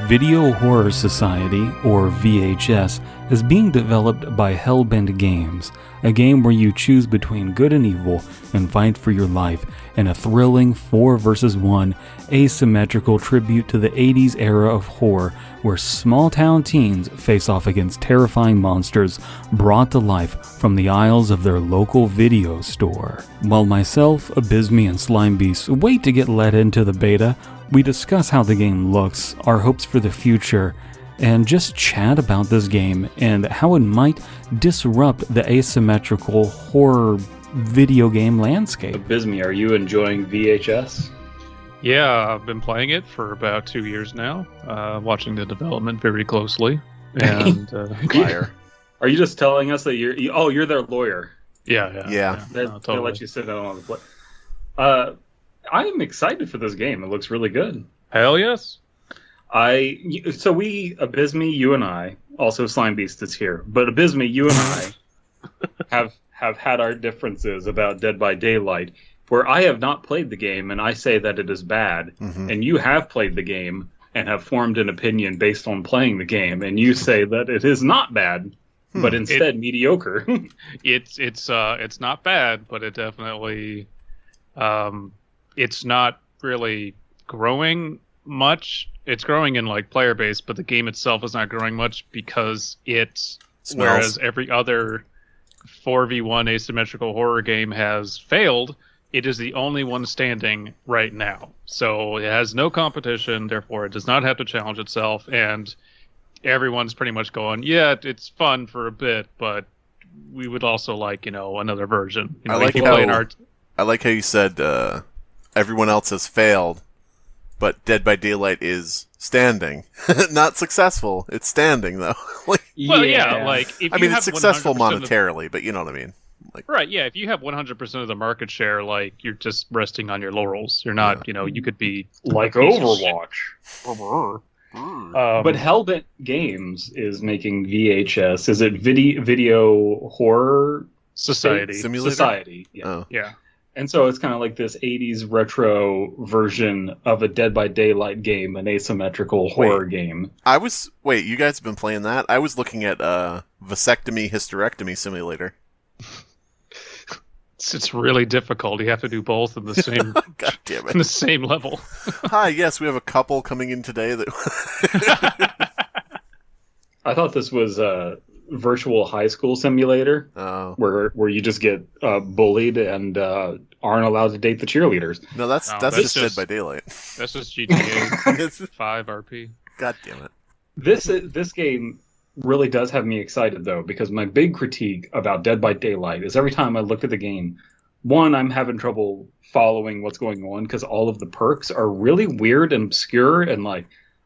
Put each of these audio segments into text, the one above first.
Video Horror Society, or VHS, is being developed by Hellbent Games, a game where you choose between good and evil and fight for your life in a thrilling 4 versus 1 asymmetrical tribute to the 80s era of horror where small-town teens face off against terrifying monsters brought to life from the aisles of their local video store. While myself, Abysme, and Slimebeast wait to get let into the beta, we discuss how the game looks, our hopes for the future, and just chat about this game and how it might disrupt the asymmetrical horror video game landscape. Abysme, are you enjoying VHS? Yeah, I've been playing it for about 2 years now, watching the development very closely. And Liar. Are you just telling us that you're their lawyer? Yeah. They let you sit down on the play. I'm excited for this game. It looks really good. Hell yes. Abysme, you and I, also Slimebeast is here, but Abysme, you and I have had our differences about Dead by Daylight, where I have not played the game and I say that it is bad, and you have played the game and have formed an opinion based on playing the game, and you say that it is not bad, but instead mediocre. It's not bad, but it definitely it's not really growing much. It's growing in like player base, but the game itself is not growing much because whereas every other 4v1 asymmetrical horror game has failed, it is the only one standing right now. So it has no competition, therefore it does not have to challenge itself, and everyone's pretty much going, yeah, it's fun for a bit, but we would also like, another version. I like how you said everyone else has failed, but Dead by Daylight is standing. Not successful. It's standing, though. It's successful monetarily, but you know what I mean. Right, yeah. If you have 100% of the market share, you're just resting on your laurels. You're not, you could be... Like Overwatch. But Hellbent Games is making VHS. Is it Video Horror Society? Simulator? Society, yeah. Oh. Yeah. And so it's kind of like this 80s retro version of a Dead by Daylight game, an asymmetrical horror game. Wait, you guys have been playing that? I was looking at Vasectomy Hysterectomy Simulator. It's really difficult. You have to do both in the same God damn it. in the same level. Hi, yes, we have a couple coming in today that I thought this was a virtual high school simulator where you just get bullied and aren't allowed to date the cheerleaders. No, that's just Dead by Daylight. That's just GTA 5 RP. God damn it. This game really does have me excited, though, because my big critique about Dead by Daylight is every time I look at the game, one, I'm having trouble following what's going on because all of the perks are really weird and obscure, and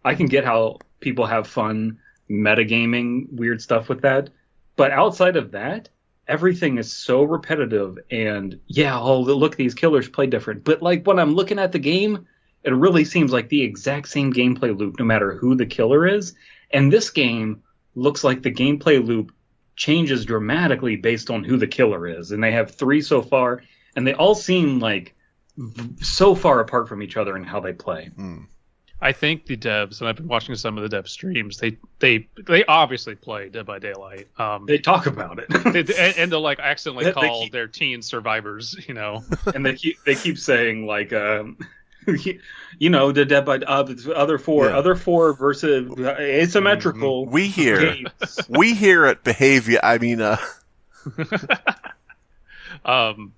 I can get how people have fun metagaming weird stuff with that, but outside of that, everything is so repetitive, and look, these killers play different, but when I'm looking at the game, it really seems like the exact same gameplay loop no matter who the killer is, and this game looks like the gameplay loop changes dramatically based on who the killer is, and they have 3 so far, and they all seem so far apart from each other in how they play. I think the devs, and I've been watching some of the dev streams, they obviously play Dead by Daylight. They talk about it, and they'll accidentally call their teen survivors, and they keep saying the Dead by other four versus asymmetrical. We hear it behavior. I mean, and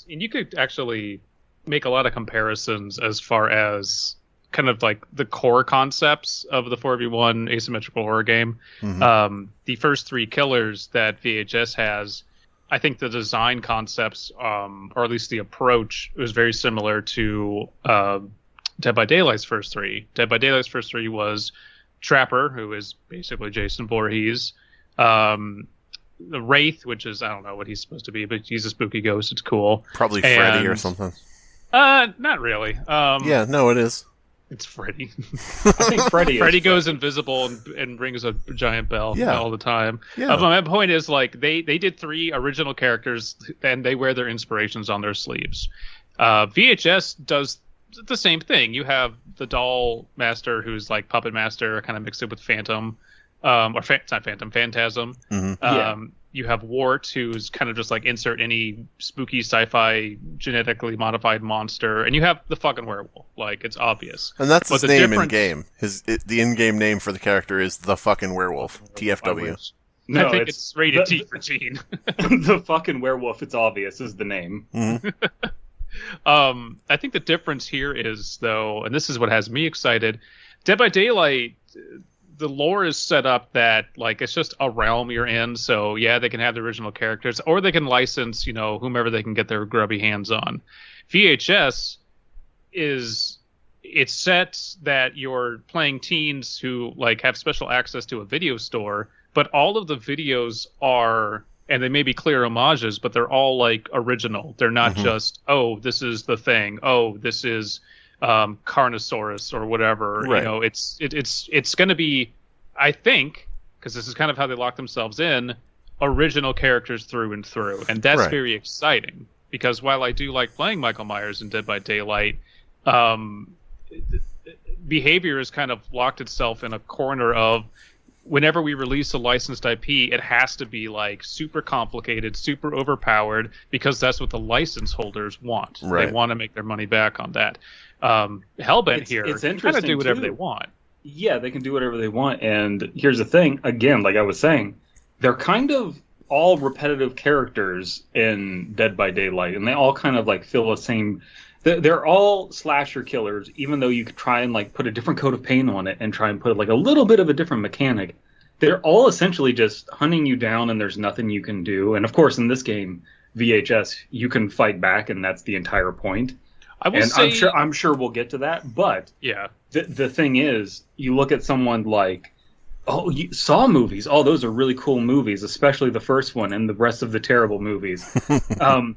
you could actually make a lot of comparisons as far as kind of the core concepts of the 4v1 asymmetrical horror game. The first 3 killers that VHS has, I think the design concepts, or at least the approach, was very similar to Dead by Daylight's first 3. Dead by Daylight's first 3 was Trapper, who is basically Jason Voorhees, the Wraith, which is, I don't know what he's supposed to be, but he's a spooky ghost. It's cool. Probably Freddy or something. Not really. Yeah, no, it is. It's Freddy. I think Freddy goes invisible and rings a giant bell all the time. Yeah. My point is, they did 3 original characters, and they wear their inspirations on their sleeves. VHS does the same thing. You have the doll master who's like puppet master, kind of mixed in with phantom, it's not phantom, phantasm. Mm-hmm. You have Wart, who's kind of just like insert any spooky sci-fi genetically modified monster, and you have the fucking werewolf. Like, it's obvious. And that's But his the name difference- in-game. The in-game name for the character is the fucking werewolf. TFW. No, I think it's rated T for teen. The fucking werewolf, it's obvious, is the name. Mm-hmm. I think the difference here is, though, and this is what has me excited, Dead by Daylight, the lore is set up that, like, it's just a realm you're in, so yeah, they can have the original characters, or they can license, whomever they can get their grubby hands on. VHS it's set that you're playing teens who, like, have special access to a video store, but all of the videos are, and they may be clear homages, but they're all, like, original. They're not just, oh, this is the thing, oh, this is Carnosaurus or whatever. Right. It's going to be, I think, because this is kind of how they lock themselves in, original characters through and through, and that's Right. very exciting. Because while I do like playing Michael Myers in Dead by Daylight, behavior has kind of locked itself in a corner of, whenever we release a licensed IP, it has to be like super complicated, super overpowered, because that's what the license holders want. Right. They want to make their money back on that. Hellbent here it's can kind of interesting, do whatever too. they want. Yeah, they can do whatever they want. And here's the thing, again, like I was saying, they're kind of all repetitive characters in Dead by Daylight, and they all kind of like fill the same. They're all slasher killers, even though you could try and like put a different coat of paint on it and try and put like a little bit of a different mechanic. They're all essentially just hunting you down, and there's nothing you can do. And of course, in this game, VHS, you can fight back, and that's the entire point. I will And say, I'm sure we'll get to that, but yeah, the thing is, you look at someone like, Saw movies. Oh, those are really cool movies, especially the first one and the rest of the terrible movies. The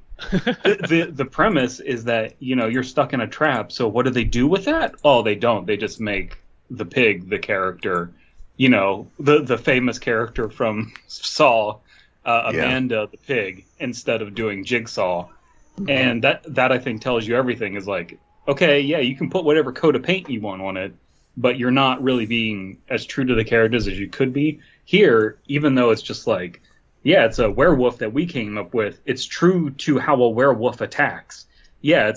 premise is that, you're stuck in a trap. So what do they do with that? Oh, they don't. They just make the pig the character, the famous character from Saw, Amanda the pig, instead of doing Jigsaw. And that I think tells you everything. Is like, okay, yeah, you can put whatever coat of paint you want on it, but you're not really being as true to the characters as you could be. Here, even though it's just like, yeah, it's a werewolf that we came up with, it's true to how a werewolf attacks. Yeah,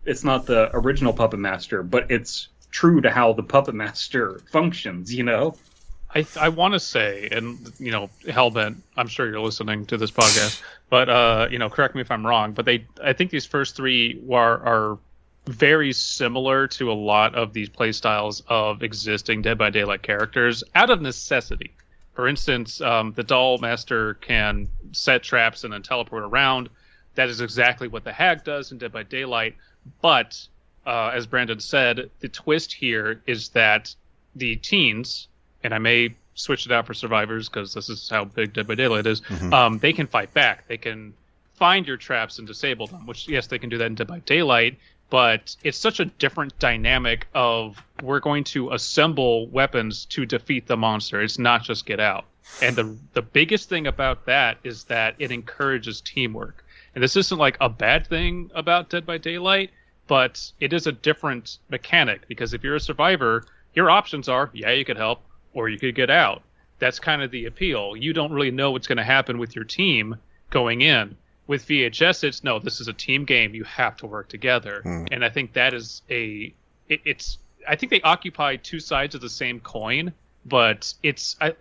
it's not the original Puppet Master, but it's true to how the Puppet Master functions, I want to say, and Hellbent, I'm sure you're listening to this podcast, but correct me if I'm wrong, but I think these first three are very similar to a lot of these playstyles of existing Dead by Daylight characters out of necessity. For instance, the doll master can set traps and then teleport around. That is exactly what the hag does in Dead by Daylight. But as Brandon said, the twist here is that the teens, and I may switch it out for survivors because this is how big Dead by Daylight is, they can fight back. They can find your traps and disable them, which, yes, they can do that in Dead by Daylight, but it's such a different dynamic of, we're going to assemble weapons to defeat the monster. It's not just get out. And the biggest thing about that is that it encourages teamwork. And this isn't like a bad thing about Dead by Daylight, but it is a different mechanic, because if you're a survivor, your options are, yeah, you could help, or you could get out. That's kind of the appeal. You don't really know what's going to happen with your team going in. With VHS, it's, no, this is a team game. You have to work together. And I think that is I think they occupy two sides of the same coin, but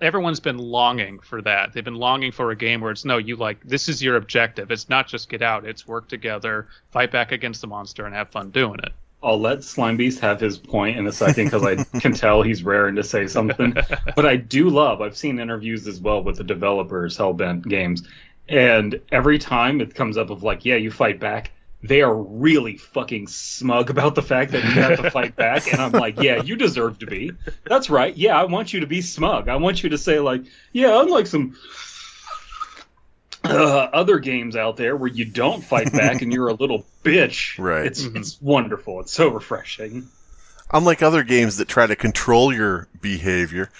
everyone's been longing for that. They've been longing for a game where it's, no, this is your objective. It's not just get out. It's work together, fight back against the monster, and have fun doing it. I'll let Slimebeast have his point in a second, because I can tell he's raring to say something. But I've seen interviews as well with the developers, Hellbent Games, and every time it comes up of like, yeah, you fight back, they are really fucking smug about the fact that you have to fight back. And I'm like, yeah, you deserve to be. That's right. Yeah, I want you to be smug. I want you to say like, yeah, unlike some other games out there where you don't fight back and you're a little bitch. Right. It's wonderful. It's so refreshing. Unlike other games that try to control your behavior.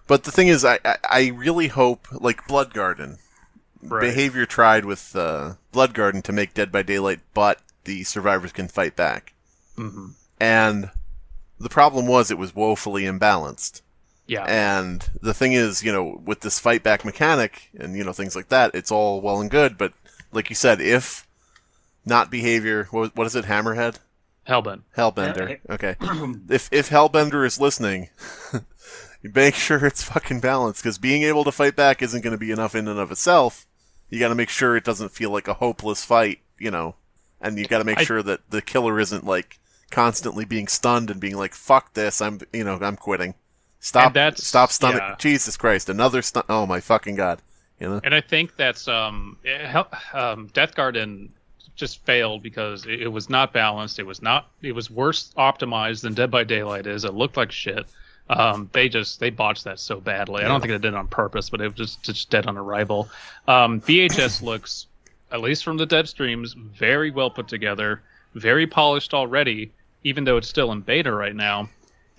But the thing is, I really hope, like Blood Garden, behavior tried with Blood Garden to make Dead by Daylight, but the survivors can fight back. Mm-hmm. And the problem was it was woefully imbalanced. Yeah. And the thing is, with this fight back mechanic and, things like that, it's all well and good, but like you said, if not behavior, what is it, Hammerhead? Hellbender. Yeah. Okay. If Hellbender is listening, you make sure it's fucking balanced, because being able to fight back isn't going to be enough in and of itself. You got to make sure it doesn't feel like a hopeless fight, and you got to make sure that the killer isn't like constantly being stunned and being like, "Fuck this, I'm quitting." Stop stunning. Yeah. Jesus Christ, another stun. Oh my fucking god. And I think that's Death Garden just failed because it was not balanced. It was worse optimized than Dead by Daylight is. It looked like shit. They botched that so badly. I don't think they did it on purpose, but it was just dead on arrival. VHS looks, at least from the dev streams, very well put together, very polished already, even though it's still in beta right now.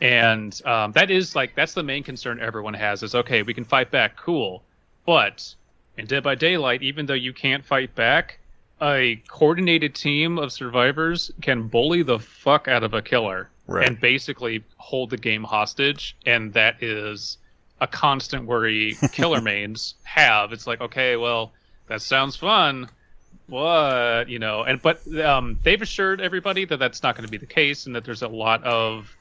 And that's the main concern everyone has is, okay, we can fight back, cool. But in Dead by Daylight, even though you can't fight back, a coordinated team of survivors can bully the fuck out of a killer and basically hold the game hostage. And that is a constant worry killer mains have. It's like, okay, well, that sounds fun. What? But they've assured everybody that that's not going to be the case and that there's a lot of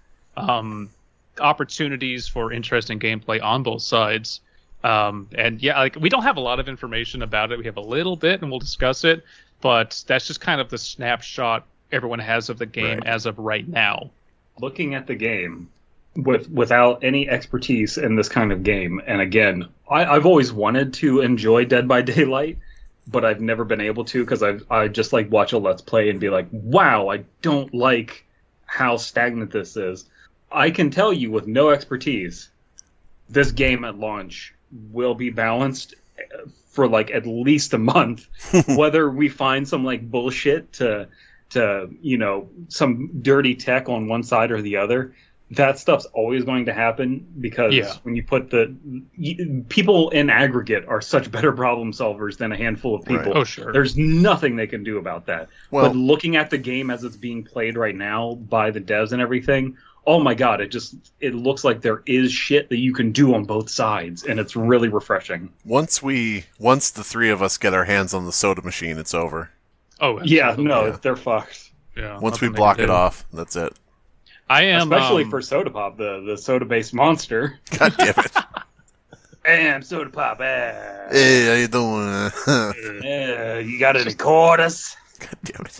opportunities for interesting gameplay on both sides. We don't have a lot of information about it. We have a little bit, and we'll discuss it. But that's just kind of the snapshot everyone has of the game as of right now. Looking at the game without any expertise in this kind of game, and again, I've always wanted to enjoy Dead by Daylight, but I've never been able to because I just like watch a Let's Play and be like, wow, I don't like how stagnant this is. I can tell you with no expertise, this game at launch will be balanced for like at least a month. Whether we find some like bullshit to some dirty tech on one side or the other, that stuff's always going to happen because when you put people in aggregate are such better problem solvers than a handful of people. Right. Oh, sure. There's nothing they can do about that. Well, but looking at the game as it's being played right now by the devs and everything, oh my god, it looks like there is shit that you can do on both sides, and it's really refreshing. Once the three of us get our hands on the soda machine, it's over. Oh, they're fucked. Yeah. Once we block it off, that's it. I am especially for Soda Pop, the soda-based monster. God damn it! And Soda Pop, Hey, how you doing? You got any quarters? God damn it!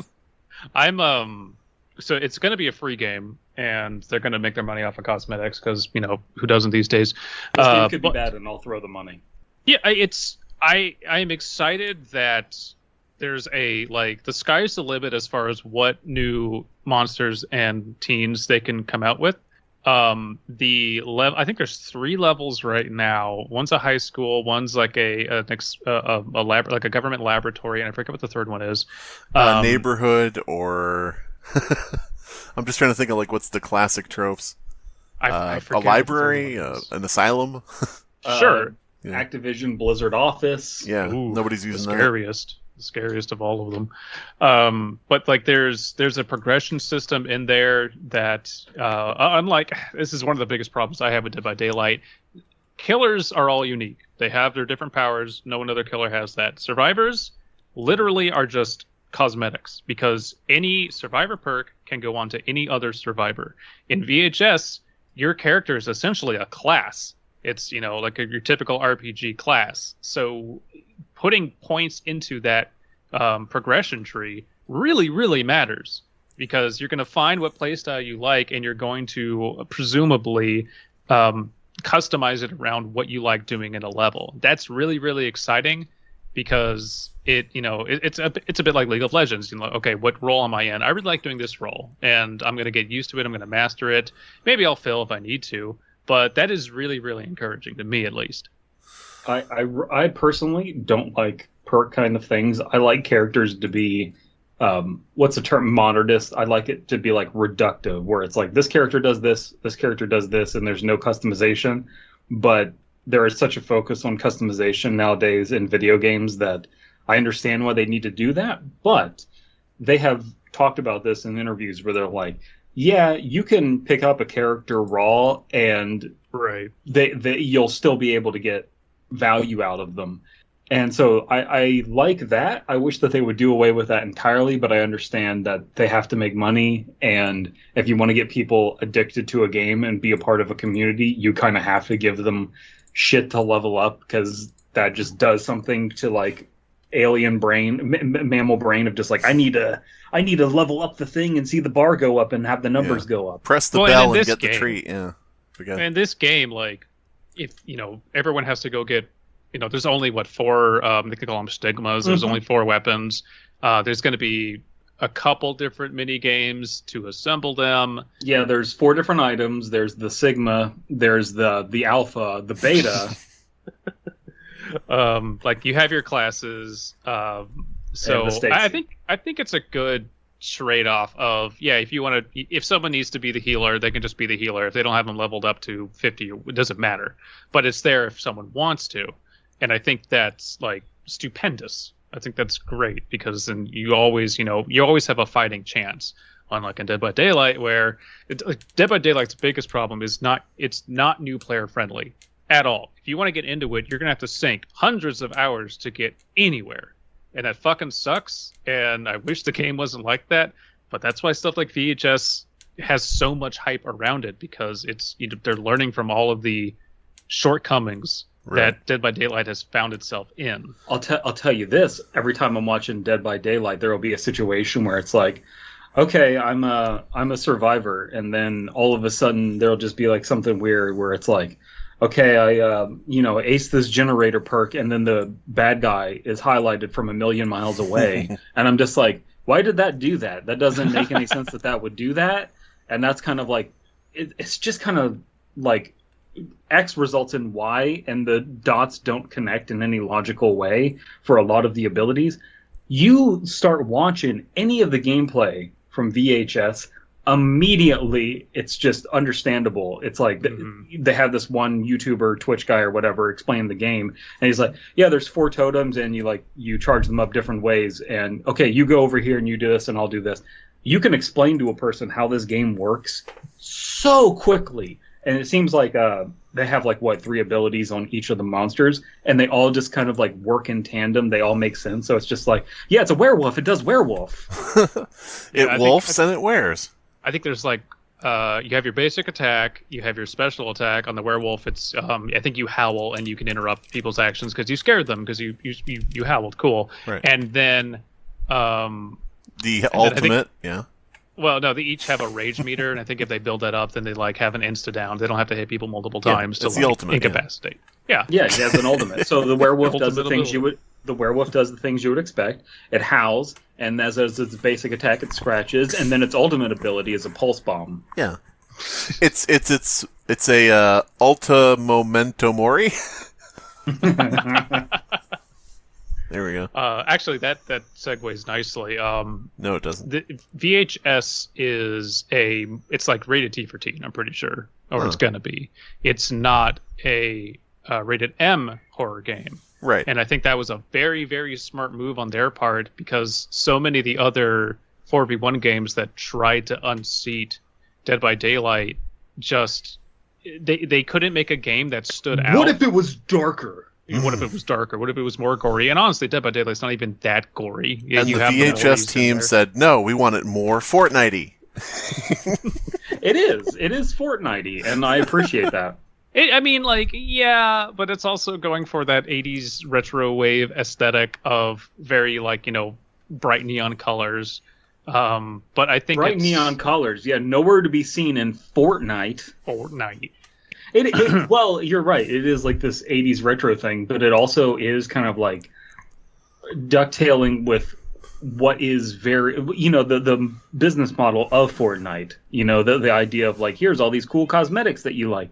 I'm so it's going to be a free game, and they're going to make their money off of cosmetics because who doesn't these days? This game could be bad, and I'll throw the money. Yeah, I am excited that there's the sky's the limit as far as what new monsters and teens they can come out with. I think there's 3 levels right now. One's a high school, one's like a lab, like a government laboratory, and I forget what the third one is. Neighborhood or I'm just trying to think of what's the classic tropes. I a library, an asylum. Sure. Yeah. Activision Blizzard office. Yeah, Ooh, nobody's using the scariest of all of them. But there's a progression system in there that unlike, this is one of the biggest problems I have with Dead by Daylight. Killers are all unique. They have their different powers. No one other killer has that. Survivors literally are just cosmetics because any survivor perk can go on to any other survivor. In VHS, your character is essentially a class. It's, like your typical RPG class. So putting points into that progression tree really, really matters because you're going to find what playstyle you like and you're going to presumably customize it around what you like doing in a level. That's really, really exciting because it's a bit like League of Legends. Okay, what role am I in? I really like doing this role and I'm going to get used to it. I'm going to master it. Maybe I'll fail if I need to. But that is really, really encouraging to me, at least. I personally don't like perk kind of things. I like characters to be, what's the term, monodist. I like it to be like reductive, where it's like this character does this, and there's no customization. But there is such a focus on customization nowadays in video games that I understand why they need to do that, but they have talked about this in interviews where they're like, yeah, you can pick up a character raw and Right. you'll still be able to get value out of them. And so I like that. I wish that they would do away with that entirely, but I understand that they have to make money. And if you want to get people addicted to a game and be a part of a community, you kind of have to give them shit to level up, because that just does something to like alien brain, mammal brain of just like, I need to level up the thing and see the bar go up and have the numbers go up. Press the bell and get the treat. Yeah. In this game, like, if, everyone has to go get, there's only, four, they can call them stigmas. There's only 4 weapons. There's going to be a couple different mini games to assemble them. Yeah, there's 4 different items. There's the Sigma, there's the Alpha, the Beta. Like, you have your classes. So I think it's a good trade-off of, if someone needs to be the healer, they can just be the healer. If they don't have them leveled up to 50, it doesn't matter. But it's there if someone wants to. And I think that's like stupendous. I think that's great, because then you always have a fighting chance. Unlike in Dead by Daylight, where Dead by Daylight's biggest problem is it's not new player friendly at all. If you want to get into it, you're gonna have to sink hundreds of hours to get anywhere, and that fucking sucks. And I wish the game wasn't like that. But that's why stuff like VHS has so much hype around it, because it's they're learning from all of the shortcomings that Dead by Daylight has found itself in. I'll tell you this: every time I'm watching Dead by Daylight, there will be a situation where it's like, okay, I'm a survivor, and then all of a sudden there'll just be like something weird where it's like, okay, I ace this generator perk, and then the bad guy is highlighted from 1,000,000 miles away, and I'm just like, why did that do that? That doesn't make any sense that would do that. And that's kind of like, it's just kind of like X results in Y, and the dots don't connect in any logical way for a lot of the abilities. You start watching any of the gameplay from VHS, immediately it's just understandable. It's like they have this one YouTuber, Twitch guy or whatever, explain the game, and he's like, yeah, there's 4 totems, and you charge them up different ways, and okay, you go over here and you do this and I'll do this. You can explain to a person how this game works so quickly. And it seems like they have 3 abilities on each of the monsters, and they all just kind of work in tandem. They all make sense. So it's just like, yeah, it's a werewolf. It does werewolf. It wolfs and it wears. I think there's you have your basic attack, you have your special attack. On the werewolf, it's I think you howl and you can interrupt people's actions because you scared them because you howled. Cool. Right. And then the ultimate, yeah. Well, no, they each have a rage meter, and I think if they build that up, then they have an insta down. They don't have to hit people multiple times to the ultimate, incapacitate. Yeah, he has an ultimate. So the werewolf does the things the werewolf does the things you would expect. It howls, and as its basic attack, it scratches, and then its ultimate ability is a pulse bomb. Yeah, it's a Ulta Memento Mori. There we go. Actually, that segues nicely. No, it doesn't. The VHS is it's like rated T for teen, I'm pretty sure, or it's gonna be. It's not a rated M horror game, right? And I think that was a very, very smart move on their part, because so many of the other 4v1 games that tried to unseat Dead by Daylight just they couldn't make a game that stood out. What if it was darker? What if it was darker? What if it was more gory? And honestly, Dead by Daylight's not even that gory. And the VHS team said, no, we want it more Fortnite-y. It is Fortnite-y, and I appreciate that. But it's also going for that 80s retro wave aesthetic of very, bright neon colors. But I think bright neon colors, yeah, nowhere to be seen in Fortnite. Well, you're right. It is like this 80s retro thing, but it also is kind of like ducktailing with what is very, the business model of Fortnite. The idea of here's all these cool cosmetics that you like.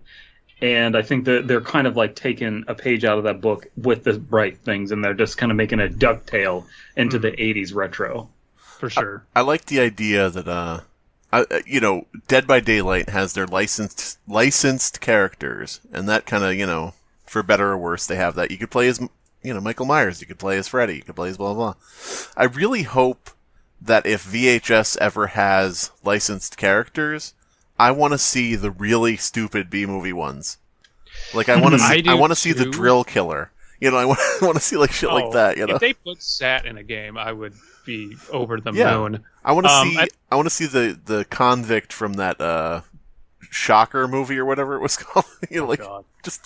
And I think that they're kind of taking a page out of that book with the bright things, and they're just kind of making a ducktail into the 80s retro. For sure. I like the idea that, Dead by Daylight has their licensed characters, and that kind of, For better or worse, they have that. You could play as, Michael Myers. You could play as Freddy. You could play as blah, blah, blah. I really hope that if VHS ever has licensed characters, I want to see the really stupid B-movie ones. Like, I want to see the drill killer. I want to see like shit like that. If they put Sat in a game, I would be over the moon. I want to see the convict from that Shocker movie or whatever it was called. God. Just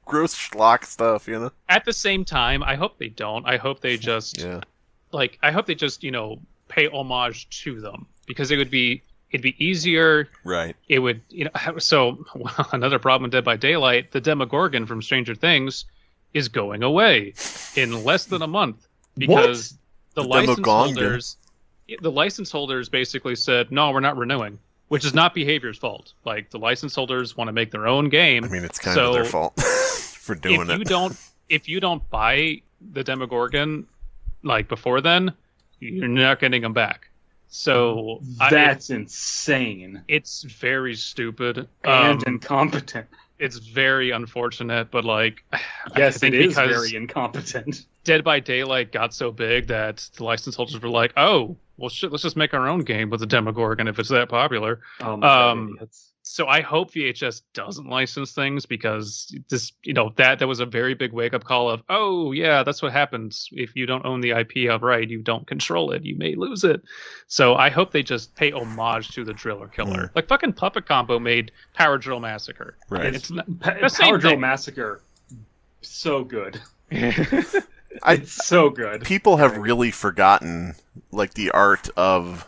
gross schlock stuff. At the same time, I hope they don't. I hope they just pay homage to them, because it'd be easier. Right. It would, so another problem with Dead by Daylight, the Demogorgon from Stranger Things is going away in less than a month, because the license holders basically said, no, we're not renewing, which is not Behavior's fault. Like, the license holders want to make their own game. I mean, it's kind of their fault for doing it. If you don't buy the Demogorgon, like, before then, you're not getting them back. So that's insane. It's very stupid and incompetent. It's very unfortunate, but yes, it is very incompetent. Dead by Daylight got so big that the license holders were like, "Oh, well, shit, let's just make our own game with the Demogorgon if it's that popular." Oh my God, so I hope VHS doesn't license things, because this, that was a very big wake up call of, oh yeah, that's what happens if you don't own the IP outright. You don't control it. You may lose it. So I hope they just pay homage to the Driller Killer. Like fucking Puppet Combo made Power Drill Massacre. Right. It's Power Drill Massacre, so good. It's so good. People have really forgotten the art of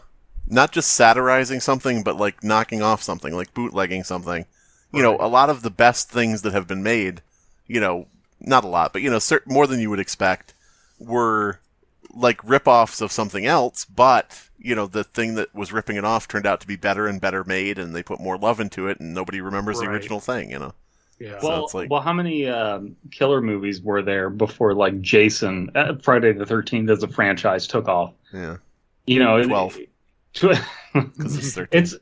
not just satirizing something, but knocking off something, like bootlegging something. Right. A lot of the best things that have been made, not a lot, but more than you would expect, were rip-offs of something else, but the thing that was ripping it off turned out to be better and better made, and they put more love into it, and nobody remembers the original thing. Yeah. Well, how many killer movies were there before Jason, Friday the 13th as a franchise took off? Yeah. 12. Because it's 13. It's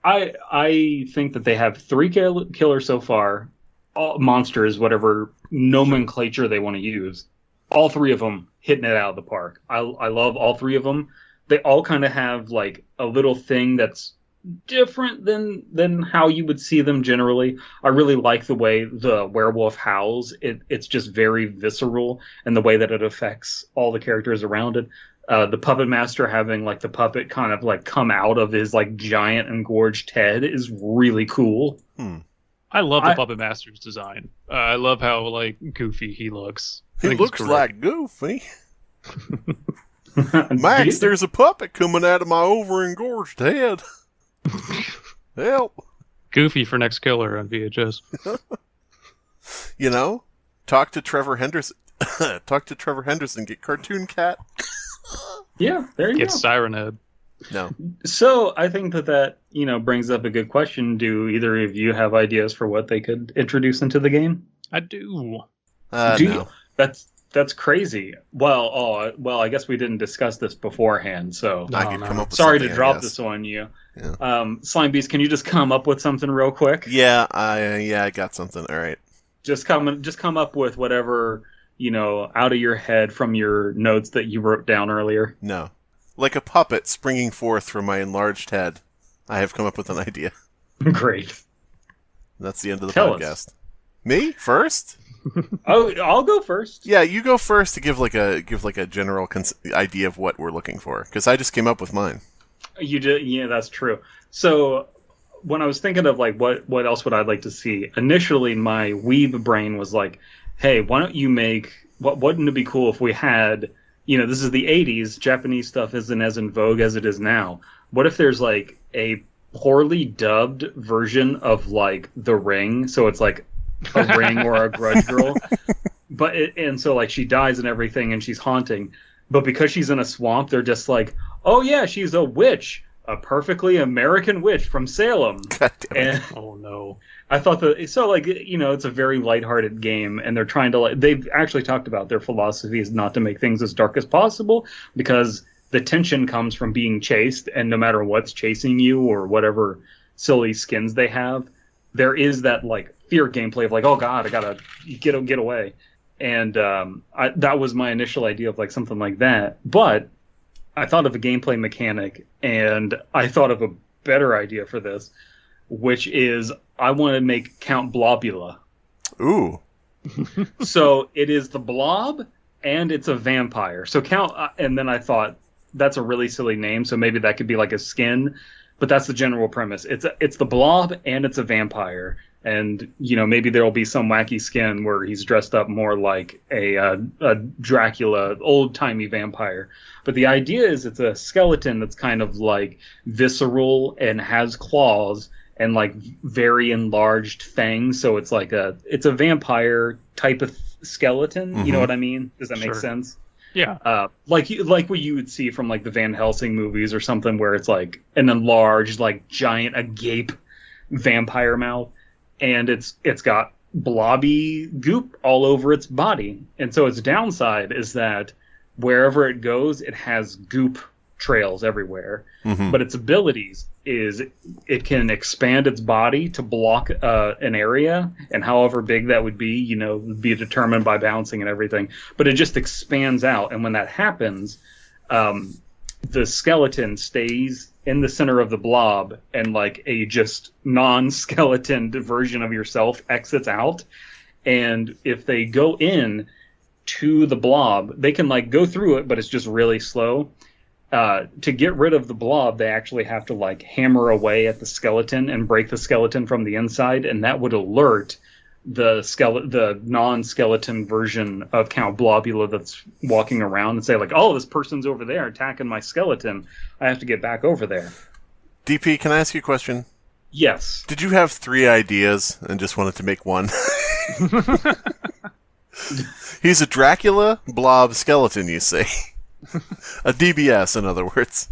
I think that they have 3 killers so far, all monsters, whatever nomenclature they want to use. All 3 of them hitting it out of the park. I love all 3 of them. They all kind of have a little thing that's different than how you would see them generally. I really like the way the werewolf howls. It's just very visceral, and the way that it affects all the characters around it. The puppet master having the puppet kind of come out of his giant engorged head is really cool. I love the puppet master's design. I love how goofy he looks. He looks like Goofy. Max, there's a puppet coming out of my over engorged head. Help. Goofy for next killer on VHS. Talk to Trevor Henderson. Talk to Trevor Henderson. Get Cartoon Cat. Yeah, there you go. Get Siren Head. No. So I think that brings up a good question. Do either of you have ideas for what they could introduce into the game? I do. No. That's crazy. Well, I guess we didn't discuss this beforehand, so I could come up with sorry to something, drop this on you. Yeah. Slime Beast, can you just come up with something real quick? Yeah, I got something. All right. Just come up with whatever out of your head from your notes that you wrote down earlier. No, like a puppet springing forth from my enlarged head. I have come up with an idea. Great. That's the end of the Tell podcast. us. Me first? Oh, I'll go first. Yeah, you go first to give a general idea of what we're looking for, because I just came up with mine. You did, yeah, that's true. So when I was thinking of what else would I like to see, initially my weeb brain was hey, why don't you make wouldn't it be cool if we had this is the 80s, Japanese stuff isn't as in vogue as it is now. What if there's a poorly dubbed version of The Ring, so it's a Ring or a Grudge Girl, so she dies and everything, and she's haunting, but because she's in a swamp, they're just oh yeah, she's a witch, a perfectly American witch from Salem. God damn it. Oh no. I thought it's a very lighthearted game, and they're trying to they've actually talked about their philosophy is not to make things as dark as possible, because the tension comes from being chased, and no matter what's chasing you or whatever silly skins they have, there is that fear gameplay of like, oh god, I gotta get away, and that was my initial idea of like something like that. But I thought of a gameplay mechanic, and I thought of a better idea for this, which is I want to make Count Blobula. Ooh. So it is the blob, and it's a vampire. So Count, and then I thought that's a really silly name, so maybe that could be like a skin. But that's the general premise. It's the blob, and it's a vampire. And, you know, maybe there'll be some wacky skin where he's dressed up more like a Dracula, old-timey vampire. But the idea is it's a skeleton that's kind of, like, visceral and has claws and, like, very enlarged fangs. So it's like it's a vampire type of skeleton. Mm-hmm. You know what I mean? Does that make sense? Yeah. Like what you would see from, like, the Van Helsing movies or something where it's, like, an enlarged, like, giant, agape vampire mouth. And it's got blobby goop all over its body. And so its downside is that wherever it goes, it has goop trails everywhere. Mm-hmm. But its abilities is it can expand its body to block an area, and however big that would be, you know, would be determined by bouncing and everything. But it just expands out, and when that happens, the skeleton stays in the center of the blob, and like a just non-skeleton version of yourself exits out. And if they go in to the blob, they can like go through it, but it's just really slow. To get rid of the blob, they actually have to like hammer away at the skeleton and break the skeleton from the inside, and that would alert the non-skeleton version of Count Blobula that's walking around and say like, oh, this person's over there attacking my skeleton. I have to get back over there. DP, can I ask you a question? Yes. Did you have 3 ideas and just wanted to make one? He's a Dracula blob skeleton, you say. A DBS, in other words.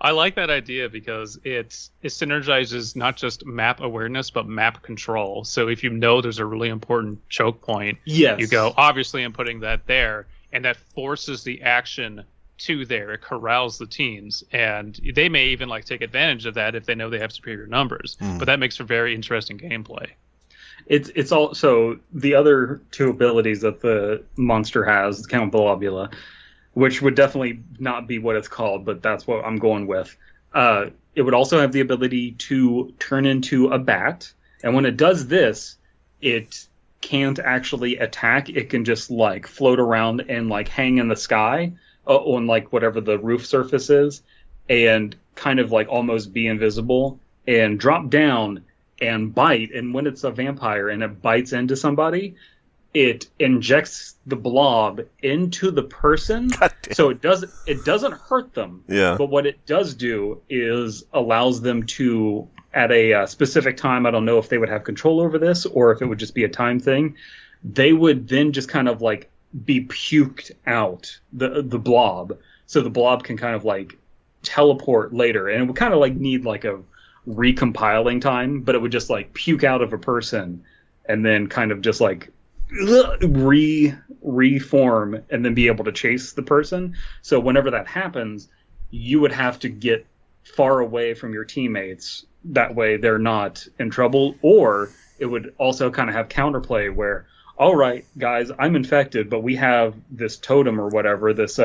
I like that idea because it synergizes not just map awareness, but map control. So if you know there's a really important choke point, yes, you go, obviously I'm putting that there, and that forces the action to there. It corrals the teams, and they may even like take advantage of that if they know they have superior numbers. But that makes for very interesting gameplay. It's also the other 2 abilities that the monster has, Count Blobula, which would definitely not be what it's called, but that's what I'm going with. It would also have the ability to turn into a bat, and when it does this, it can't actually attack. It can just like float around and like hang in the sky on like whatever the roof surface is, and kind of like almost be invisible and drop down and bite. And when it's a vampire and it bites into somebody, it injects the blob into the person, so it doesn't hurt them. Yeah. But what it does do is allows them to, at a specific time, I don't know if they would have control over this or if it would just be a time thing, they would then just kind of like be puked out, the blob, so the blob can kind of like teleport later, and it would kind of like need like a recompiling time, but it would just like puke out of a person and then kind of just like reform and then be able to chase the person. So whenever that happens, you would have to get far away from your teammates. That way they're not in trouble. Or it would also kind of have counterplay where, all right, guys, I'm infected, but we have this totem or whatever, this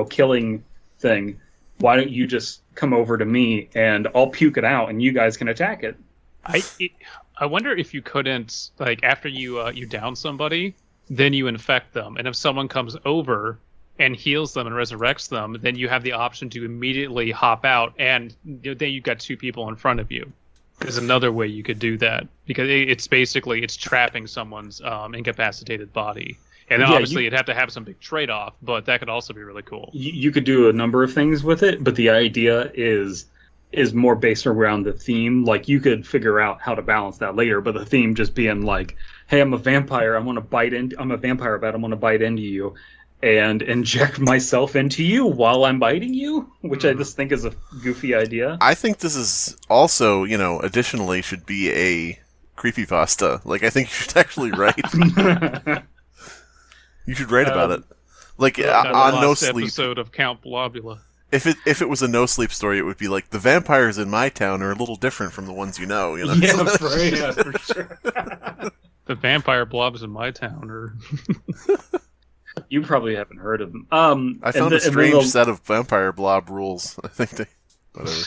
killing thing. Why don't you just come over to me and I'll puke it out and you guys can attack it? I wonder if you couldn't, like, after you down somebody, then you infect them. And if someone comes over and heals them and resurrects them, then you have the option to immediately hop out, and then you've got 2 people in front of you. There's another way you could do that, because it's trapping someone's incapacitated body. And then obviously you'd have to have some big trade-off, but that could also be really cool. You could do a number of things with it, but the idea is more based around the theme. Like, you could figure out how to balance that later, but the theme just being like, hey, I'm a vampire, I'm a vampire bat, I want to bite into you and inject myself into you while I'm biting you, which I just think is a goofy idea. I think this is also, additionally should be a creepypasta. Like, I think you should actually write. You should write about it. Like, on NoSleep. Episode of Count Blobula. If it was a no-sleep story, it would be like, the vampires in my town are a little different from the ones you know. Yeah, for sure. The vampire blobs in my town are... You probably haven't heard of them. I found a strange set of vampire blob rules. I think they... Whatever.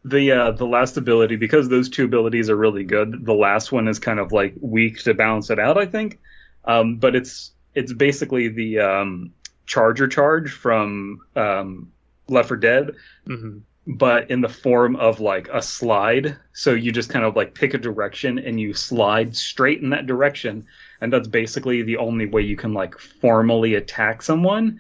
The last ability, because those two abilities are really good, the last one is kind of like weak to balance it out, I think. But it's basically the Charger Charge from Left 4 Dead, but in the form of like a slide. So you just kind of like pick a direction and you slide straight in that direction, and that's basically the only way you can like formally attack someone,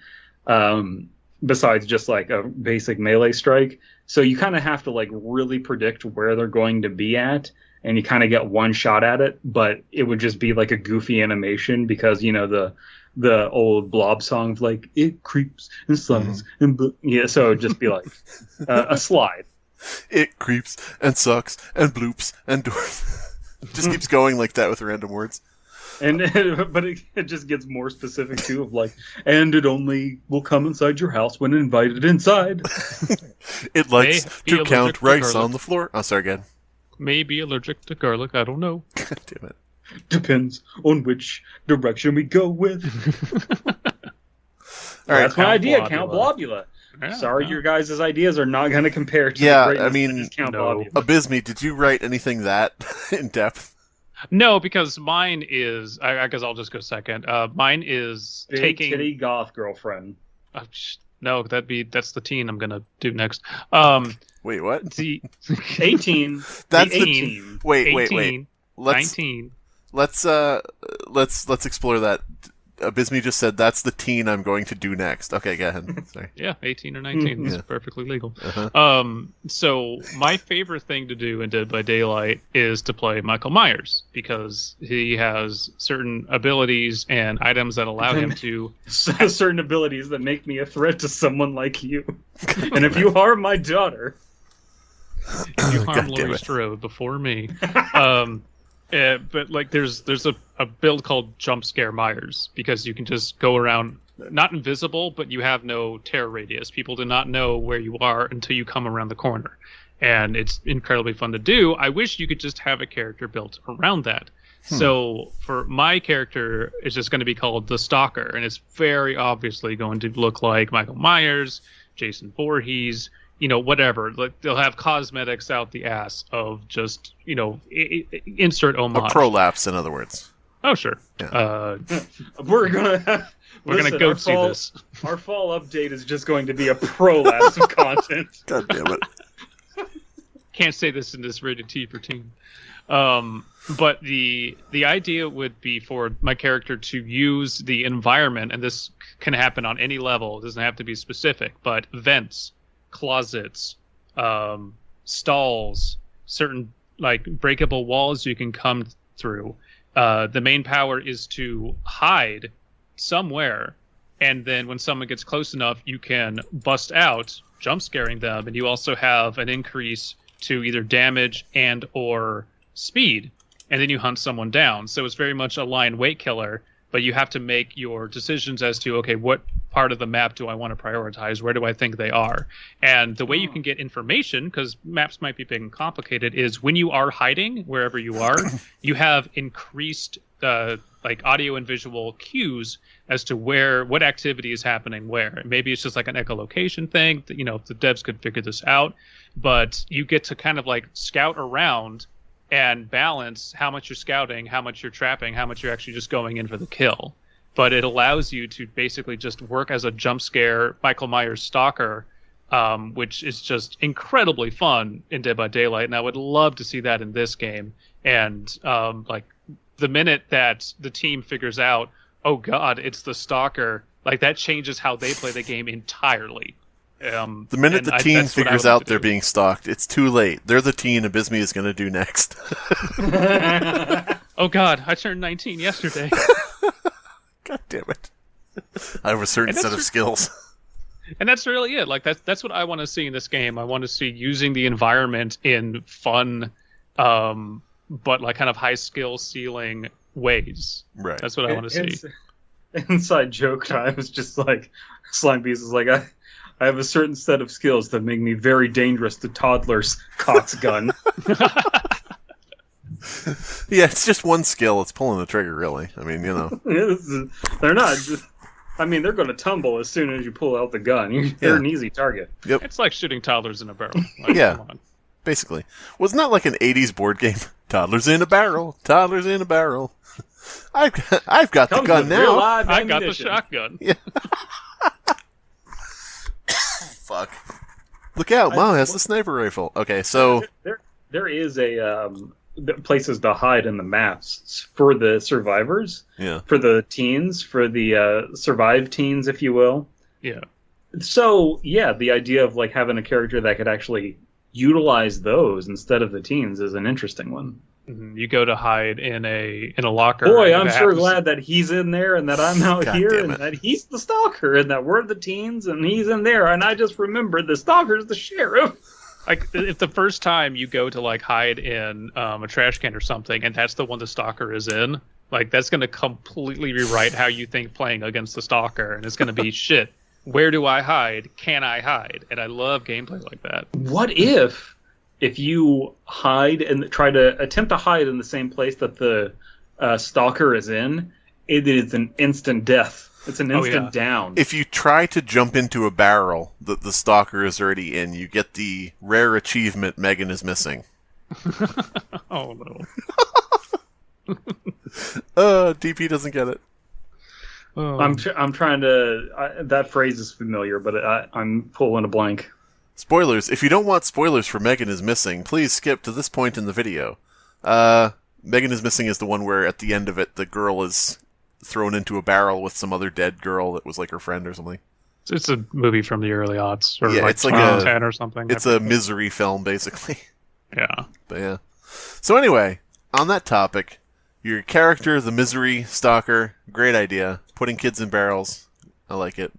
besides just like a basic melee strike. So you kind of have to like really predict where they're going to be at, and you kind of get one shot at it, but it would just be like a goofy animation because, you know, the old Blob song, like, it creeps and sucks and yeah, so it would just be like a slide. It creeps and sucks and bloops and just keeps going like that with random words. But it just gets more specific too, of like, and it only will come inside your house when invited inside. It likes to count rice on the floor. Oh, sorry, again. May be allergic to garlic, I don't know. God damn it. Depends on which direction we go with. All right, that's my idea, Count Blobula. Yeah, Sorry, your guys' ideas are not going to compare to the Yeah, greatness I that mean, is Count no. Blobula. Abysme, did you write anything that in depth? No, because mine is... I guess I'll just go second. Mine is Big taking... titty goth girlfriend. No, that's the teen I'm going to do next. Wait, what? The 18. That's the the 18. Wait. 18, Let's 19. let's explore that. Abysme just said that's the teen I'm going to do next. Okay, go ahead. Sorry. Yeah, 18 or 19 is Yeah. perfectly legal. Uh-huh. So my favorite thing to do in Dead by Daylight is to play Michael Myers, because he has certain abilities and items that allow him to... Certain abilities that make me a threat to someone like you. And if you harm my daughter... If you harm God damn Laurie it. Strode before me. But like, there's a build called Jump Scare Myers, because you can just go around, not invisible, but you have no terror radius. People do not know where you are until you come around the corner, and it's incredibly fun to do. I wish you could just have a character built around that. So for my character, it's just going to be called the Stalker, and it's very obviously going to look like Michael Myers, Jason Voorhees, you know, whatever. Like, they'll have cosmetics out the ass of just, you know, insert A homage. prolapse, in other words. Oh, sure. Yeah. We're gonna Gonna see this. Our fall update is just going to be a prolapse of content. God damn it. Can't say this in this rated T for teen. But the idea would be for my character to use the environment, and this can happen on any level. It doesn't have to be specific, but vents, closets, stalls, certain like breakable walls you can come through. The main power is to hide somewhere, and then when someone gets close enough, you can bust out, jump scaring them, and you also have an increase to either damage and or speed, and then you hunt someone down. So it's very much a line weight killer, but you have to make your decisions as to, okay, what part of the map do I want to prioritize? Where do I think they are? And the way you can get information, because maps might be big and complicated, is when you are hiding, wherever you are, you have increased like audio and visual cues as to what activity is happening where. Maybe it's just like an echolocation thing. You know, the devs could figure this out, but you get to kind of like scout around and balance how much you're scouting, how much you're trapping, how much you're actually just going in for the kill. But it allows you to basically just work as a jump scare Michael Myers stalker, which is just incredibly fun in Dead by Daylight, and I would love to see that in this game. And like the minute that the team figures out, oh god, it's the stalker, like that changes how they play the game entirely. The minute the teen figures out they're being stalked, it's too late. They're the teen Abysme is going to do next. Oh god, I turned 19 yesterday. God damn it. I have a certain set of skills. And that's really it. Like that's what I want to see in this game. I want to see using the environment in fun, but like kind of high skill ceiling ways. Right. That's what I want to see. Inside joke time is just like Slime Beast is like, I have a certain set of skills that make me very dangerous to toddlers. Cox gun. Yeah, it's just one skill. It's pulling the trigger, really. I mean, They're not. I mean, they're going to tumble as soon as you pull out the gun. They're an easy target. Yep. It's like shooting toddlers in a barrel. Like, Yeah. come on. Basically. Wasn't that like an 80s board game? Toddlers in a barrel. Toddlers in a barrel. I've got the Comes gun with real now. live I got the ammunition. shotgun. Fuck. Look out, Mom has the sniper rifle. Okay, so... There is a places to hide in the maps for the survivors, Yeah. for the teens, for the survived teens, if you will. Yeah. So, yeah, the idea of like having a character that could actually utilize those instead of the teens is an interesting one. Mhm. You go to hide in a locker. Boy, and I'm it sure happens- glad that he's in there and that I'm out God here damn and it. that he's the stalker and that we're the teens and he's in there. And I just remembered the stalker's the sheriff. Like, if the first time you go to like hide in a trash can or something, and that's the one the stalker is in, like that's going to completely rewrite how you think playing against the stalker, and it's going to be shit. Where do I hide? Can I hide? And I love gameplay like that. What if you hide and try to attempt to hide in the same place that the stalker is in? It is an instant death. It's an instant down. If you try to jump into a barrel that the stalker is already in, you get the rare achievement Megan is missing. Oh no. DP doesn't get it. Oh. I'm trying to. That phrase is familiar, but I'm pulling a blank. Spoilers. If you don't want spoilers for Megan is Missing, please skip to this point in the video. Megan is Missing is the one where at the end of it, the girl is thrown into a barrel with some other dead girl that was like her friend or something. It's a movie from the early aughts, or Yeah, like it's like 2010 or something. It's a misery film, basically. Yeah. But yeah. So anyway, on that topic, your character, the misery stalker, great idea. Putting kids in barrels. I like it.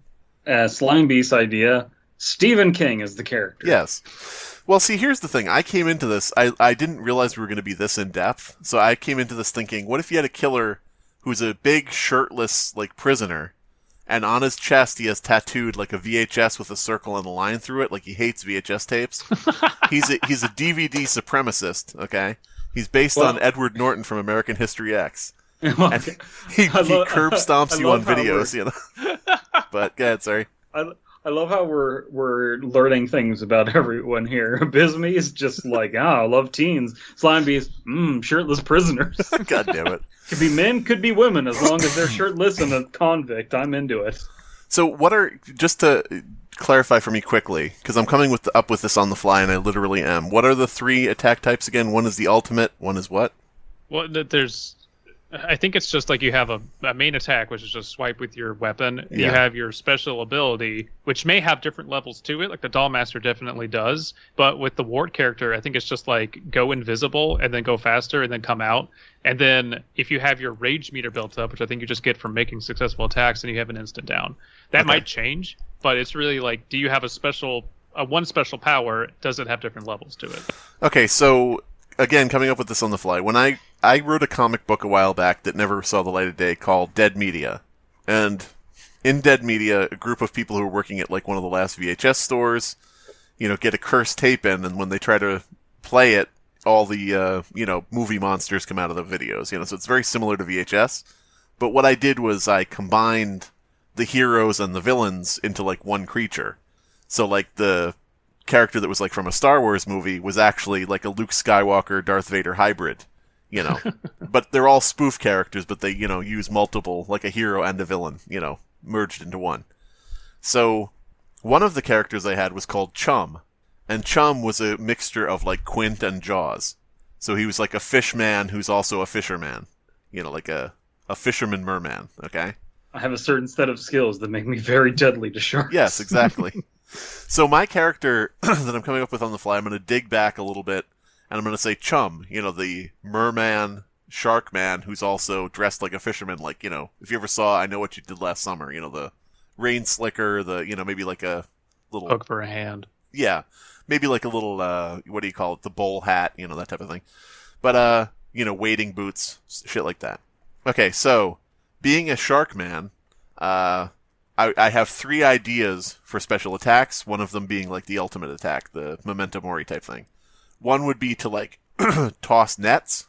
Slime Beast's idea. Stephen King is the character. Yes. Well, see, here's the thing. I came into this, I didn't realize we were going to be this in-depth, so I came into this thinking, what if you had a killer who's a big, shirtless, like, prisoner, and on his chest he has tattooed, like, a VHS with a circle and a line through it, like he hates VHS tapes? He's a DVD supremacist, okay? He's based on Edward Norton from American History X. And he curb stomps you on videos, you know? But, go ahead, sorry. I love how we're learning things about everyone here. Bisme is just like, I love teens. Slime Beast, shirtless prisoners. God damn it. Could be men, could be women, as long as they're shirtless and a convict. I'm into it. So just to clarify for me quickly, because I'm coming up with this on the fly, and I literally am. What are the 3 attack types again? One is the ultimate, one is what? Well, I think it's just like you have a main attack, which is just swipe with your weapon. Yeah. You have your special ability, which may have different levels to it. Like the Dollmaster definitely does. But with the Wart character, I think it's just like go invisible and then go faster and then come out. And then if you have your rage meter built up, which I think you just get from making successful attacks, and you have an instant down. That might change, but it's really like, do you have one special power? Does it have different levels to it? Okay, so again, coming up with this on the fly. When I wrote a comic book a while back that never saw the light of day called Dead Media. And in Dead Media, a group of people who are working at like one of the last VHS stores, get a cursed tape in, and when they try to play it, all the, movie monsters come out of the videos, so it's very similar to VHS. But what I did was I combined the heroes and the villains into like one creature. So like the character that was like from a Star Wars movie was actually like a Luke Skywalker, Darth Vader hybrid, but they're all spoof characters, but they, use multiple, like a hero and a villain, merged into one. So one of the characters I had was called Chum, and Chum was a mixture of like Quint and Jaws. So he was like a fish man who's also a fisherman, like a fisherman merman, okay? I have a certain set of skills that make me very deadly to sharks. Yes, exactly. So my character that I'm coming up with on the fly, I'm going to dig back a little bit, and I'm going to say Chum, the merman, shark man, who's also dressed like a fisherman, like, if you ever saw I Know What You Did Last Summer, the rain slicker, maybe like a little... Hook for a hand. Yeah, maybe like a little, what do you call it, the bowl hat, that type of thing. But, wading boots, shit like that. Okay, so, being a shark man, I have 3 ideas for special attacks, one of them being like the ultimate attack, the Memento Mori type thing. One would be to like toss nets,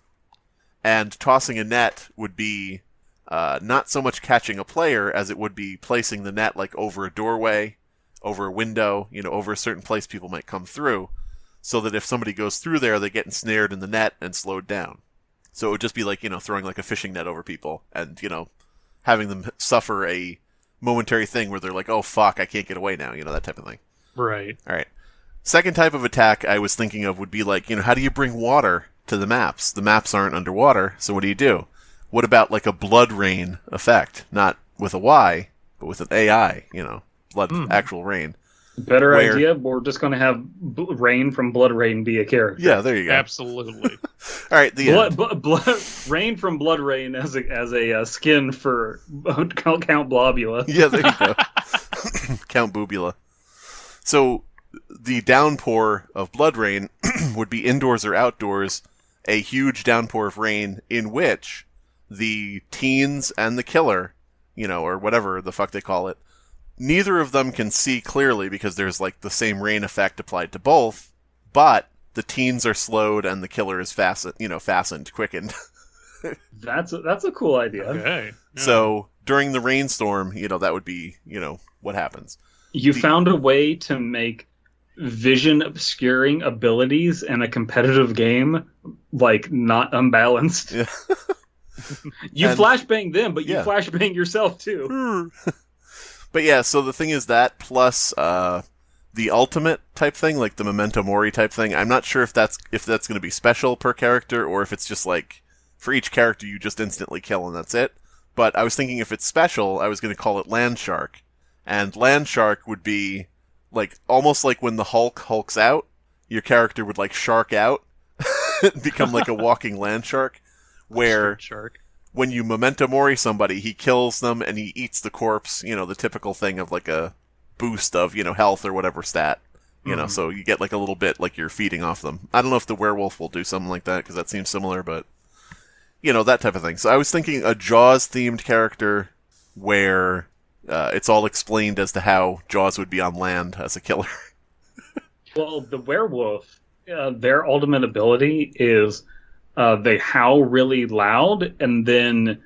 and tossing a net would be not so much catching a player as it would be placing the net like over a doorway, over a window, over a certain place people might come through, so that if somebody goes through there, they get ensnared in the net and slowed down. So it would just be like, throwing like a fishing net over people and, having them suffer a momentary thing where they're like, oh fuck, I can't get away now, that type of thing. Right. All right. Second type of attack I was thinking of would be like, how do you bring water to the maps? The maps aren't underwater, so what do? What about like a blood rain effect? Not with a Y, but with an AI, blood, actual rain. Better idea, we're just going to have Rain from Blood Rain be a character. Yeah, there you go. Absolutely. All right, blood Rain from Blood Rain as a skin for Count Blobula. Yeah, there you go. Count Boobula. So the downpour of Blood Rain would be indoors or outdoors, a huge downpour of rain in which the teens and the killer, or whatever the fuck they call it, neither of them can see clearly because there's like the same rain effect applied to both, but the teens are slowed and the killer is fastened, quickened. That's a cool idea. Okay. Yeah. So during the rainstorm, that would be, what happens. You found a way to make vision obscuring abilities in a competitive game like not unbalanced. Yeah. You flashbang them, but you flashbang yourself too. But yeah, so the thing is that plus the ultimate type thing, like the Memento Mori type thing. I'm not sure if that's going to be special per character or if it's just like for each character you just instantly kill and that's it. But I was thinking if it's special, I was going to call it Land Shark. And Land Shark would be like almost like when the Hulk hulks out, your character would like shark out, become like a walking land shark, where Shark. When you Memento Mori somebody, he kills them and he eats the corpse, the typical thing of like a boost of, health or whatever stat, so you get like a little bit like you're feeding off them. I don't know if the werewolf will do something like that because that seems similar, but, that type of thing. So I was thinking a Jaws-themed character where it's all explained as to how Jaws would be on land as a killer. Well, the werewolf, their ultimate ability is they howl really loud, and then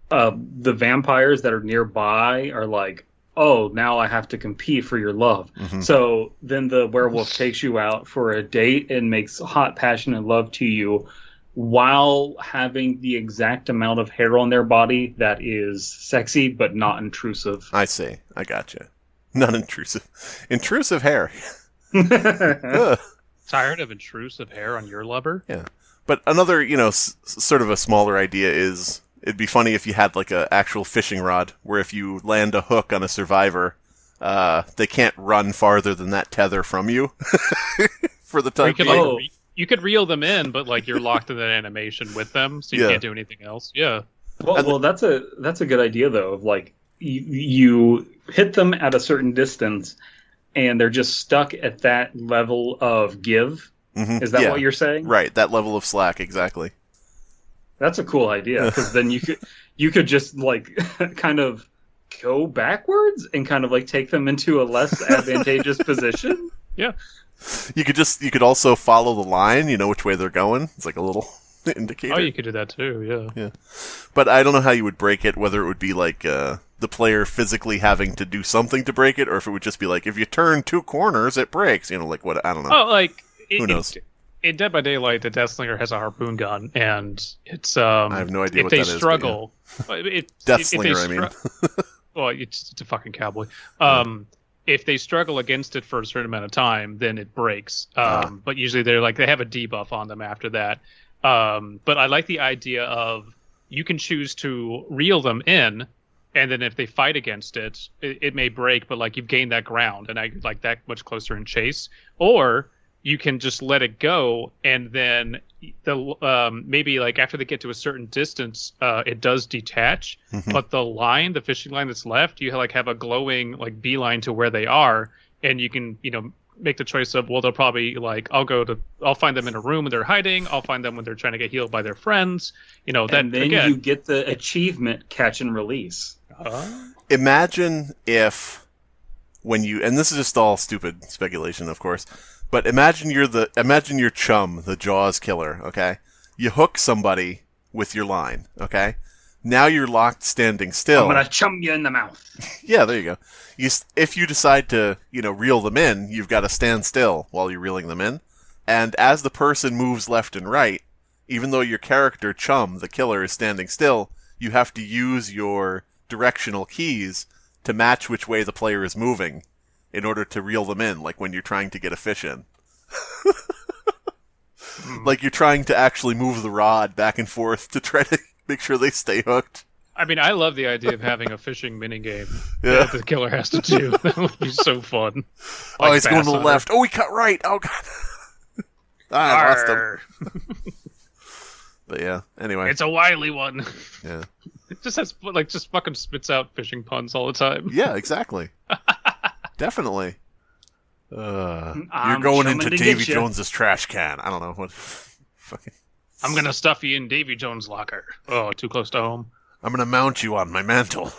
the vampires that are nearby are like, oh, now I have to compete for your love. Mm-hmm. So then the werewolf takes you out for a date and makes hot, passionate love to you while having the exact amount of hair on their body that is sexy but not intrusive. I see. I gotcha. Not intrusive. Intrusive hair. Tired of intrusive hair on your lover? Yeah. But another, sort of a smaller idea is it'd be funny if you had like a actual fishing rod where if you land a hook on a survivor, they can't run farther than that tether from you for the time being. You could reel them in, but like you're locked in that animation with them, so you can't do anything else. Yeah. Well, that's a good idea though. Of like you hit them at a certain distance, and they're just stuck at that level of give. Mm-hmm. Is that what you're saying? Right, that level of slack, exactly. That's a cool idea because then you could just like kind of go backwards and kind of like take them into a less advantageous position. Yeah. You could also follow the line, which way they're going. It's like a little indicator. Oh, you could do that too, yeah. Yeah. But I don't know how you would break it, whether it would be like the player physically having to do something to break it, or if it would just be like, if you turn 2 corners, it breaks. Like what, I don't know. Oh, like... Who knows? In Dead by Daylight, the Deathslinger has a harpoon gun, and it's... I have no idea if what they that is. Struggle, Deathslinger, I mean. Well, it's a fucking cowboy. If they struggle against it for a certain amount of time, then it breaks. But usually they have a debuff on them after that. But I like the idea of you can choose to reel them in, and then if they fight against it, it may break, but like you've gained that ground, and I like that much closer in chase. Or you can just let it go, and then maybe like after they get to a certain distance, it does detach. Mm-hmm. But the fishing line that's left, you have a glowing like beeline to where they are, and you can make the choice of, well, they'll probably like I'll find them in a room when they're hiding. I'll find them when they're trying to get healed by their friends. And then you get the achievement catch and release. imagine if when you, and this is just all stupid speculation, of course, but imagine your chum, the Jaws killer, okay? You hook somebody with your line, okay? Now you're locked standing still. I'm gonna chum you in the mouth. Yeah, there you go. If you decide to, reel them in, you've got to stand still while you're reeling them in. And as the person moves left and right, even though your character, Chum, the killer, is standing still, you have to use your directional keys to match which way the player is moving in order to reel them in, like when you're trying to get a fish in. Like you're trying to actually move the rod back and forth to try to make sure they stay hooked. I mean, I love the idea of having a fishing minigame Yeah. that the killer has to do. That would be so fun. Oh, he's going to the left. Oh, he cut right. Oh, God. I lost him. But yeah, anyway. It's a wily one. Yeah. It just has, just fucking spits out fishing puns all the time. Yeah, exactly. Definitely. You're I'm going chumming into to Davy get ya. Jones's trash can. I don't know what. Fucking. I'm gonna stuff you in Davy Jones' locker. Oh, too close to home. I'm gonna mount you on my mantle.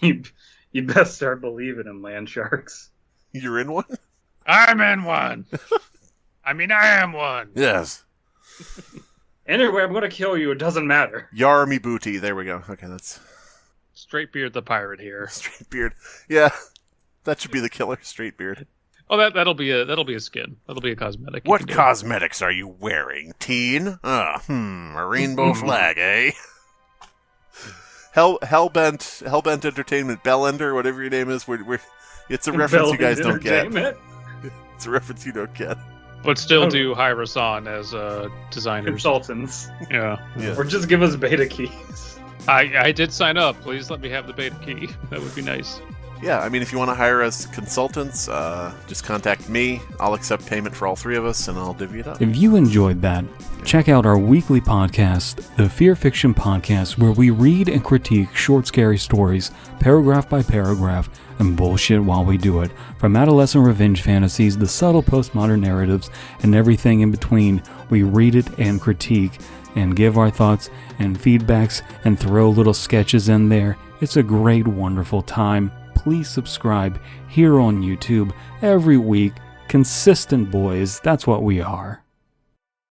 You best start believing in land sharks. You're in one? I'm in one. I am one. Yes. Anyway, I'm gonna kill you. It doesn't matter. Yarmy Booty. There we go. Okay, that's Straight Beard the pirate here. straight beard. Yeah, that should be the killer. Straight beard. Oh, that'll be a skin. That'll be a cosmetic. you What can do. cosmetics are you wearing, teen? A rainbow flag, eh? Hellbent Entertainment, Bellender, whatever your name is. It's a reference you guys don't get. It's a reference you don't get. But still do hire us on as designers. Consultants. Yeah. Yeah. Or just give us beta keys. I did sign up. Please let me have the beta key. That would be nice. Yeah, I mean, if you want to hire us consultants, just contact me. I'll accept payment for all three of us, and I'll divvy it up. If you enjoyed that, check out our weekly podcast, the Fear Fiction Podcast, where we read and critique short, scary stories, paragraph by paragraph, and bullshit while we do it. From adolescent revenge fantasies, the subtle postmodern narratives, and everything in between, we read it and critique, and give our thoughts and feedbacks, and throw little sketches in there. It's a great, wonderful time. Please subscribe here on YouTube every week. Consistent boys, that's what we are.